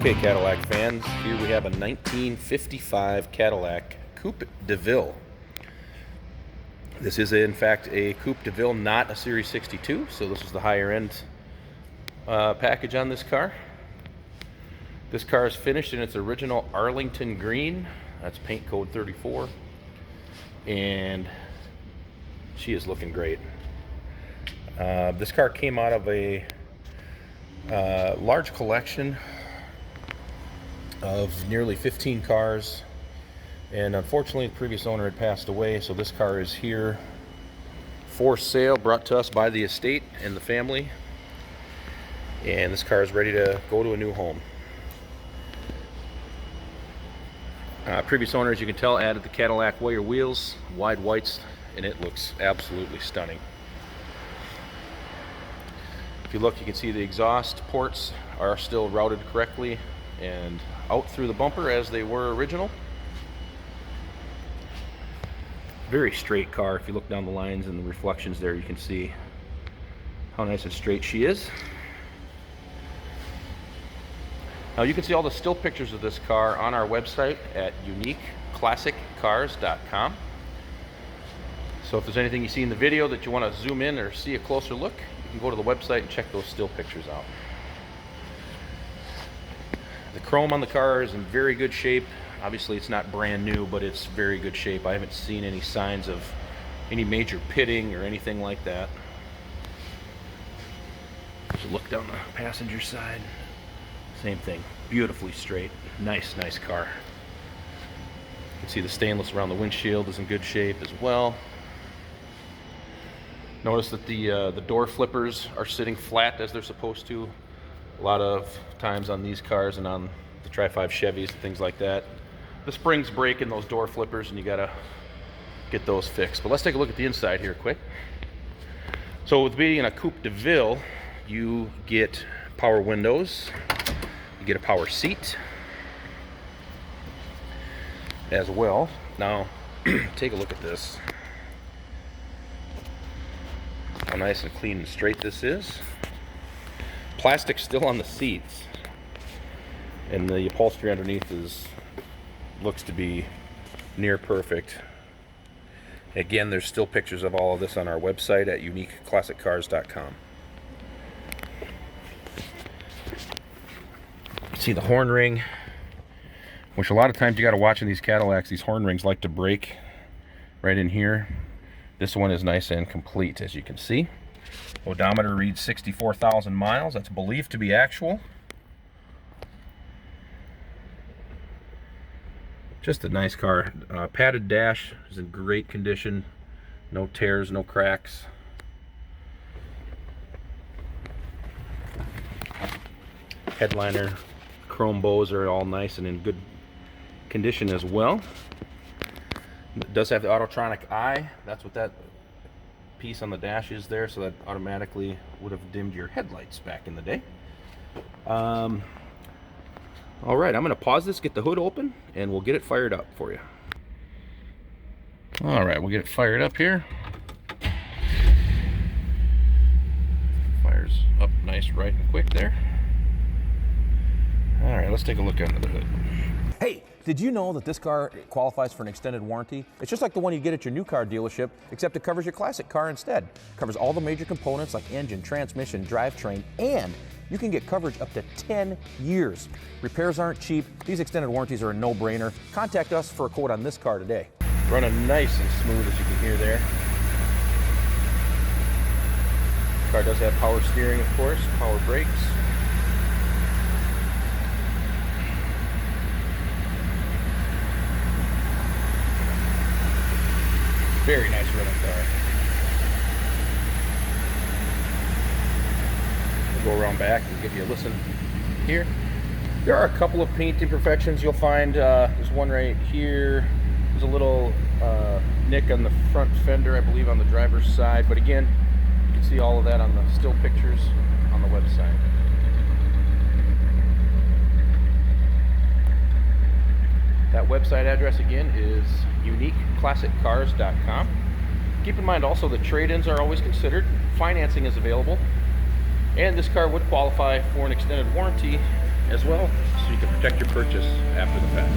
Okay, Cadillac fans, here we have a 1955 Cadillac Coupe DeVille. This is in fact a Coupe DeVille, not a Series 62, so this is the higher end package on this car. This car is finished in its original Arlington green. That's paint code 34, and she is looking great. This car came out of a large collection of nearly 15 cars, and unfortunately the previous owner had passed away, so this car is here for sale, brought to us by the estate and the family, and this car is ready to go to a new home. Previous owner, as you can tell, added the Cadillac wire wheels, wide whites, and it looks absolutely stunning. If you look, you can see the exhaust ports are still routed correctly and out through the bumper as they were original. Very straight car. If you look down the lines and the reflections there, you can see how nice and straight she is. Now you can see all the still pictures of this car on our website at uniqueclassiccars.com. So if there's anything you see in the video that you want to zoom in or see a closer look, you can go to the website and check those still pictures out. The chrome on the car is in very good shape. Obviously it's not brand new, but it's very good shape. I haven't seen any signs of any major pitting or anything like that. Just look down the passenger side. Same thing, beautifully straight. Nice car. You can see the stainless around the windshield is in good shape as well. Notice that the door flippers are sitting flat as they're supposed to. A lot of times on these cars and on the Tri-5 Chevys and things like that, the springs break in those door flippers and you gotta get those fixed. But let's take a look at the inside here quick. So with being in a Coupe DeVille, you get power windows, you get a power seat as well. Now take a look at this. How nice and clean and straight this is. Plastic still on the seats, and the upholstery underneath looks to be near perfect. Again, there's still pictures of all of this on our website at uniqueclassiccars.com. See the horn ring, which a lot of times you got to watch in these Cadillacs. These horn rings like to break right in here. This one is nice and complete, as you can see. Odometer reads 64,000 miles. That's believed to be actual. Just a nice car. Padded dash is in great condition. No tears, no cracks. Headliner, chrome bows are all nice and in good condition as well. It does have the Autotronic eye. That's what that piece on the dash is there, so that automatically would have dimmed your headlights back in the day. All right, I'm going to pause this, get the hood open, and we'll get it fired up for you. All right, we'll get it fired up here. Fires up nice, right and quick there. All right, let's take a look under the hood. Hey, did you know that this car qualifies for an extended warranty? It's just like the one you get at your new car dealership, except it covers your classic car instead. It covers all the major components like engine, transmission, drivetrain, and you can get coverage up to 10 years. Repairs aren't cheap. These extended warranties are a no-brainer. Contact us for a quote on this car today. Running nice and smooth, as you can hear there. The car does have power steering, of course, power brakes. Very nice running car. We'll go around back and give you a listen here. There are a couple of paint imperfections you'll find. There's one right here. There's a little nick on the front fender, I believe, on the driver's side. But again, you can see all of that on the still pictures on the website. That website address again is uniqueclassiccars.com. Keep in mind also that trade-ins are always considered. Financing is available. And this car would qualify for an extended warranty as well. so you can protect your purchase after the fact.